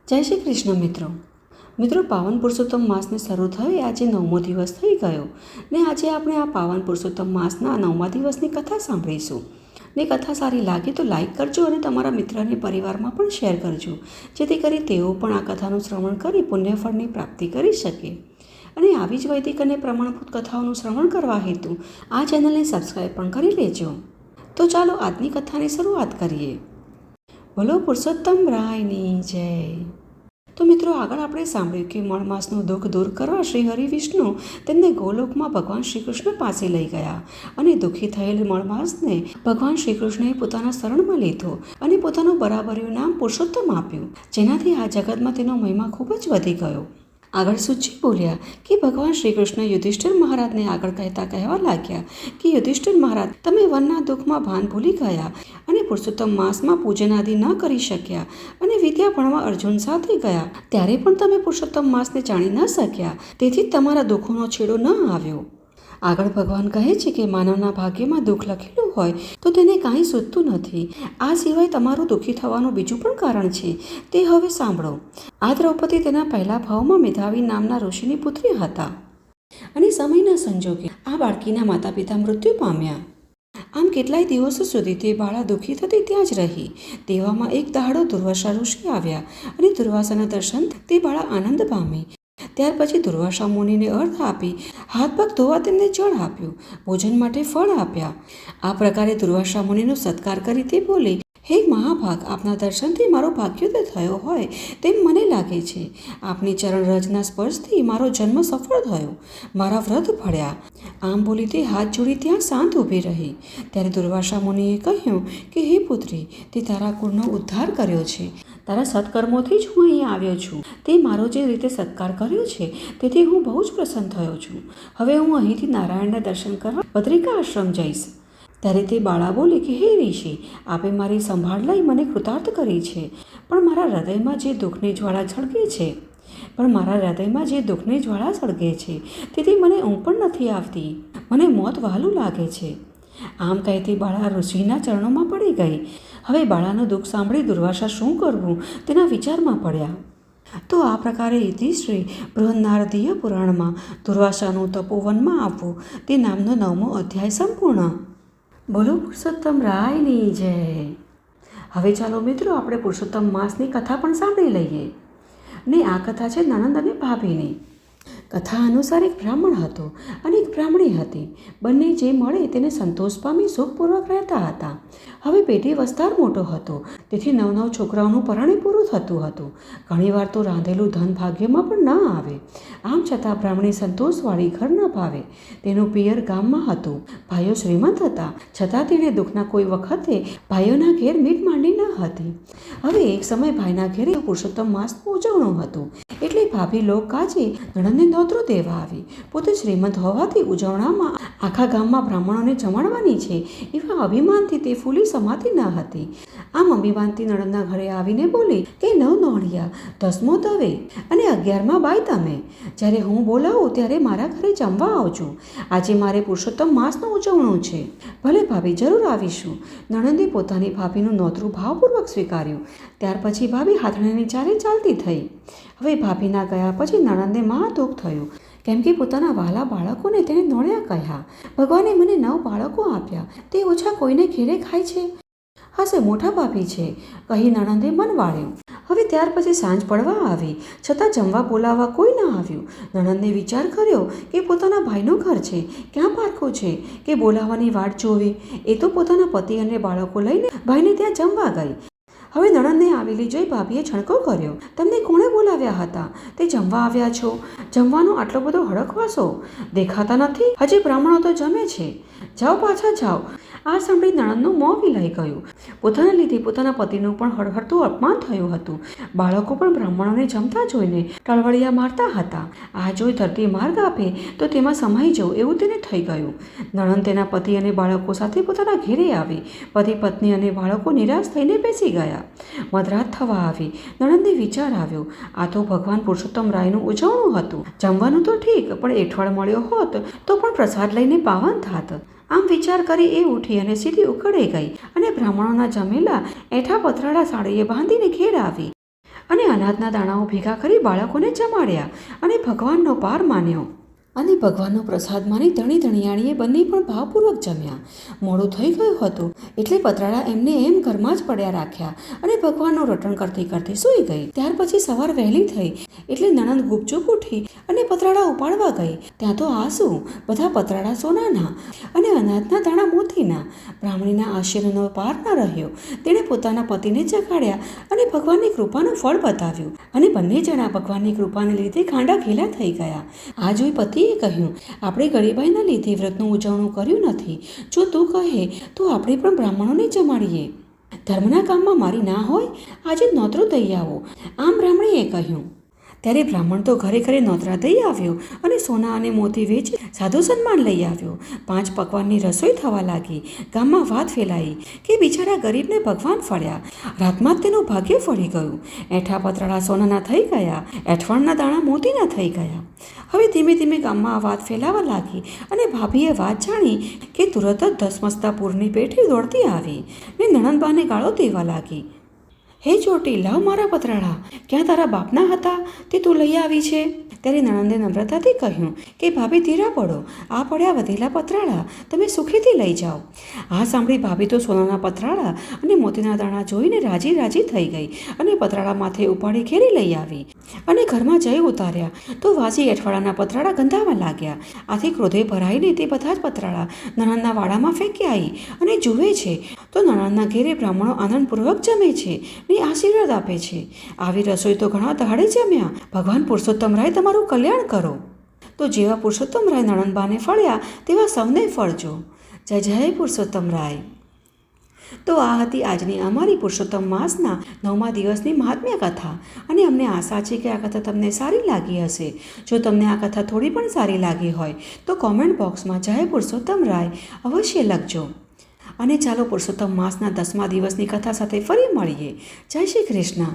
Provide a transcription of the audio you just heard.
જય શ્રી કૃષ્ણ મિત્રો પાવન પુરુષોત્તમ માસને શરૂ થઈ આજે 9મો દિવસ થઈ ગયો ને આજે આપણે આ પાવન પુરુષોત્તમ માસના 9મા દિવસની કથા સાંભળીશું ને કથા સારી લાગે તો લાઈક કરજો અને તમારા મિત્રને પરિવારમાં પણ શેર કરજો, જેથી કરી તેઓ પણ આ કથાનું શ્રવણ કરી પુણ્યફળની પ્રાપ્તિ કરી શકે. અને આવી જ વૈદિક અને પ્રમાણભૂત કથાઓનું શ્રવણ કરવા હેતુ આ ચેનલને સબસ્ક્રાઈબ પણ કરી લેજો. તો ચાલો આજની કથાની શરૂઆત કરીએ. બોલો પુરુષોત્તમ રાયની જય. તો મિત્રો, આગળ આપણે સાંભળ્યું કે મળ માસનું દુઃખ દૂર કરવા શ્રી હરિ વિષ્ણુ તેમને ગોલોકમાં ભગવાન શ્રી કૃષ્ણ પાસે લઈ ગયા અને દુઃખી થયેલ મળમાસને ભગવાન શ્રી કૃષ્ણએ પોતાના શરણમાં લીધો અને પોતાનું બરાબર્યું નામ પુરુષોત્તમ આપ્યું, જેનાથી આ જગતમાં તેનો મહિમા ખૂબ જ વધી ગયો. આગળ સુજી બોલ્યા કે ભગવાન શ્રી કૃષ્ણ યુધિષ્ઠિર મહારાજને આગળ કહેવા લાગ્યા કે યુધિષ્ઠિર મહારાજ, તમે વનના દુઃખમાં ભાન ભૂલી ગયા અને પુરુષોત્તમ માસમાં પૂજન આદિ ન કરી શક્યા અને વિદ્યા ભણવા અર્જુન સાથે ગયા ત્યારે પણ તમે પુરુષોત્તમ માસને જાણી ન શક્યા, તેથી તમારા દુઃખોનો છેડો ન આવ્યો. આગળ ભગવાન કહે છે કે માનવના ભાગ્યમાં દુઃખ લખેલું હોય તો તેને કાંઈ સૂઝતું નથી. આ સિવાય તમારું દુઃખી થવાનું બીજું પણ કારણ છે, તે હવે સાંભળો. આ દ્રૌપદી તેના પહેલા ભાવમાં મેધાવી નામના ઋષિની પુત્રી હતા અને સમયના સંજોગે આ બાળકીના માતા પિતા મૃત્યુ પામ્યા. આમ કેટલાય દિવસો સુધી તે બાળા દુઃખી થતી ત્યાં જ રહી. તેવામાં એક દાડો દુર્વાસા ઋષિ આવ્યા અને દુર્વાસાના દર્શન તે બાળા આનંદ પામી. ત્યાર પછી દુર્વાસા મુનિને અર્થ આપી હાથ પગ ધોવા તેમને જળ આપ્યું, ભોજન માટે ફળ આપ્યા. આ પ્રકારે દુર્વાસા મુનિનો સત્કાર કરી તે બોલી, હે મહાભાગ, આપના દર્શનથી મારો ભાગ્યોદય થયો હોય તેમ મને લાગે છે. આપની ચરણ રજના સ્પર્શથી મારો જન્મ સફળ થયો, મારા વ્રત ફળ્યા. આમ બોલી તે હાથ જોડી ત્યાં શાંત ઊભી રહી. ત્યારે દુર્વાસા મુનિએ કહ્યું કે હે પુત્રી, તે તારા કુળનો ઉદ્ધાર કર્યો છે. તારા સત્કર્મોથી જ હું અહીં આવ્યો છું. તે મારો જે રીતે સત્કાર કર્યો છે તેથી હું બહુ જ પ્રસન્ન થયો છું. હવે હું અહીંથી નારાયણના દર્શન કરવા બદ્રિકા આશ્રમ જઈશ. ત્યારે તે બાળા બોલી કે હે ઋષિ, આપે મારી સંભાળ લઈ મને કૃતાર્થ કરી છે, પણ મારા હૃદયમાં જે દુઃખની જ્વાળા સળગે છે તેથી મને ઊંઘ પણ નથી આવતી. મને મોત વહાલું લાગે છે. આમ કહેતી બાળા ઋષિના ચરણોમાં પડી ગઈ. હવે બાળાનું દુઃખ સાંભળી દુર્વાસા શું કરવું તેના વિચારમાં પડ્યા. તો આ પ્રકારે ઇતિશ્રી બૃહન્નારદીય પુરાણમાં દુર્વાસાનું તપોવનમાં આવવું તે નામનો 9મો અધ્યાય સંપૂર્ણ. બોલો પુરુષોત્તમ રાયની જય. હવે ચાલો મિત્રો, આપણે પુરુષોત્તમ માસની કથા પણ સાંભળી લઈએ. ને આ કથા છે નણંદ અને ભાભીની. કથા અનુસાર એક બ્રાહ્મણ હતો અને એક બ્રાહ્મણી હતી. બંને જે મળે તેને સંતોષ પામી સુખપૂર્વક રહેતા હતા. હવે પેઢી વિસ્તાર મોટો હતો, તેથી 9 છોકરાઓનું પરણે પૂરું થતું હતું. ઘણીવાર તો રાંધેલું ધન ભાગ્યમાં પણ ન આવે. આમ છતાં બ્રાહ્મણી સંતોષવાળી ઘર ન ભાવે. તેનું પિયર ગામમાં હતું. ભાઈઓ શ્રીમંત હતા, છતાં તેણે દુઃખના કોઈ વખતે ભાઈઓના ઘેર મીઠ માંડી ન હતી. હવે એક સમય ભાઈના ઘેરે પુરુષોત્તમ માસનું ઉજવણું હતું, એટલે ભાભી લોક કાજે નણંદને નોતરો દેવા આવી. પોતે શ્રીમંત હોવાથી ઉજવણામાં આખા ગામમાં બ્રાહ્મણોને જમાડવાની છે એવા અભિમાનથી તે ફૂલી સમાતી ન હતી. આમ અભિમાનથી નણંદના ઘરે આવીને બોલી કે 9 નોણિયા, 10મો દવે અને 11માં બાઈ તમે. જ્યારે હું બોલાવું ત્યારે મારા ઘરે જમવા આવજો. આજે મારે પુરુષોત્તમ માસનું ઉજવણું છે. ભલે ભાભી, જરૂર આવીશું. નણંદે પોતાની ભાભીનું નોતરું ભાવપૂર્વક સ્વીકાર્યું. ત્યાર પછી ભાભી હાથણીની ચાલે ચાલતી થઈ. હવે ભાભીના ગયા પછી નણંદને મહા દુઃખ થયું, કેમ કે પોતાના વહાલા બાળકોને તેને નોળ્યા કહ્યા. ભગવાને મને 9 બાળકો આપ્યા, તે ઓછા કોઈને ઘેરે ખાય છે? હશે મોટા ભાભી છે, કહી નણંદે મન વાળ્યું. હવે ત્યાર પછી સાંજ પડવા આવી, છતાં જમવા બોલાવવા કોઈ ન આવ્યું. નણંદને વિચાર કર્યો કે પોતાના ભાઈનું ઘર છે, ક્યાં પારખું છે કે બોલાવવાની વાટ જોવી. એ તો પોતાના પતિ અને બાળકો લઈને ભાઈને ત્યાં જમવા ગઈ. હવે નણંદને આવેલી જોઈ ભાભીએ છણકો કર્યો, તમને કોણે બોલાવ્યા હતા? તે જમવા આવ્યા છો? જમવાનો આટલો બધો હડકવાસો દેખાતા નથી? હજી બ્રાહ્મણો તો જમે છે. જાઓ, પાછા જાઓ. આ સાંભળી નણંદનું મોં વિલાઈ ગયું. પોતાના લીધે પોતાના પતિનું પણ હળહળતું અપમાન થયું હતું. બાળકો પણ બ્રાહ્મણોને જમતા જોઈને ટળવળિયા મારતા હતા. આ જોઈ ધરતી માર્ગ આપે તો તેમાં સમાઈ જવું એવું તેને થઈ ગયું. નણંદ તેના પતિ અને બાળકો સાથે પોતાના ઘેરે આવી. પતિ, પત્ની અને બાળકો નિરાશ થઈને બેસી ગયા. મધરાત થવા આવી. નણંદને વિચાર આવ્યો, આ તો ભગવાન પુરુષોત્તમ રાયનું ઉજવણું હતું. જમવાનું તો ઠીક, પણ એઠવાડ મળ્યો હોત તો પણ પ્રસાદ લઈને પાવન થાત. આમ વિચાર કરી એ ઉઠી અને સીધી ઉકળે ગઈ અને બ્રાહ્મણોના જમેલા એઠા પથરાળા સાડીએ બાંધીને ઘેર આવી. અને અનાજના દાણાઓ ભેગા કરી બાળકોને જમાડ્યા અને ભગવાનનો પાર માન્યો. અને ભગવાનનો પ્રસાદ માની ધણી ધણિયાણીએ બંને પણ ભાવપૂર્વક જમ્યા. મોડું થઈ ગયું હતું એટલે પતરાળા એમને એમ ઘરમાં જ પડ્યા રાખ્યા અને ભગવાનનું રટણ કરતી કરતી સૂઈ ગઈ. ત્યાર પછી સવાર વહેલી થઈ એટલે નણંદ ગુપચુપ ઉઠી અને પતરાળા ઉપાડવા ગઈ. ત્યાં તો આ શું, બધા પતરાળા સોનાના અને અનાજના દાણા મોતીના. બ્રાહ્મણીના આશ્ચર્યનો પાર ન રહ્યો. તેણે પોતાના પતિને જગાડ્યા અને ભગવાનની કૃપાનું ફળ બતાવ્યું અને બંને જણા ભગવાનની કૃપાને લીધે ગાંડા ઘેલા થઈ ગયા. આ જોઈ પતિએ કહ્યું, આપણે ગરીબાઈના લીધે વ્રતનું ઉજવણું કર્યું નથી. જો તું કહે તો આપણે પણ બ્રાહ્મણોને જમાડીએ. ધર્મના કામમાં મારી ના હોય, આજે નોતરું દઈ આવો, આમ બ્રાહ્મણીએ કહ્યું. ત્યારે બ્રાહ્મણ તો ઘરે ઘરે નોતરા દઈ આવ્યો અને સોના અને મોતી વેચી સાધુ સન્માન લઈ આવ્યો. 5 પકવાનની રસોઈ થવા લાગી. ગામમાં વાત ફેલાઈ કે બિચારા ગરીબને ભગવાન ફળ્યા. રાતમાં જ તેનું ભાગ્ય ફળી ગયું. એઠા પતરાળા સોનાના થઈ ગયા, એઠવાડના દાણા મોતીના થઈ ગયા. હવે ધીમે ધીમે ગામમાં આ વાત ફેલાવા લાગી અને ભાભીએ વાત જાણી કે તુરત જ ધસમસતા પૂરની પેઠી દોડતી આવી ને નણંદબાને ગાળો દેવા લાગી. હે ચોટી, લાવ મારા પતરાળા, ક્યાં તારા બાપના હતા તે તું લઈ આવી છે? ત્યારે નણંદે નમ્રતાથી કહ્યું કે ભાભી ધીરા પડો, આ પડ્યા વધેલા પતરાળા તમે સુખીથી લઈ જાઓ. આ સાંભળી ભાભી તો સોનાના પતરાળા અને મોતીના દાણા જોઈને રાજી રાજી થઈ ગઈ અને પતરાળા માથે ઉપાડી ઘેરી લઈ આવી અને ઘરમાં જઈ ઉતાર્યા તો વાસી અઠવાડાના પતરાળા ગંધાવા લાગ્યા. આથી ક્રોધે ભરાઈને તે બધા જ પતરાળા નણંદના વાડામાં ફેંકી આવી અને જુએ છે તો નણંદના ઘેરે બ્રાહ્મણો આનંદપૂર્વક જમે છે ને આશીર્વાદ આપે છે. આવી રસોઈ તો ઘણા દહાડે જમ્યા. ભગવાન પુરુષોત્તમરાય તમારું કલ્યાણ કરો. તો જેવા પુરુષોત્તમરાય નણંદબાને ફળ્યા તેવા સૌને ફળજો. જય જય પુરુષોત્તમરાય. તો આ હતી આજની અમારી પુરુષોત્તમ માસના 9મા દિવસની મહાત્મ્ય કથા અને અમને આશા છે કે આ કથા તમને સારી લાગી હશે. જો તમને આ કથા થોડી પણ સારી લાગી હોય તો કોમેન્ટ બોક્સમાં જય પુરુષોત્તમરાય અવશ્ય લખજો. અને ચાલો પુરુષોત્તમ માસના 10મા દિવસની કથા સાથે ફરી મળીએ. જય શ્રી કૃષ્ણ.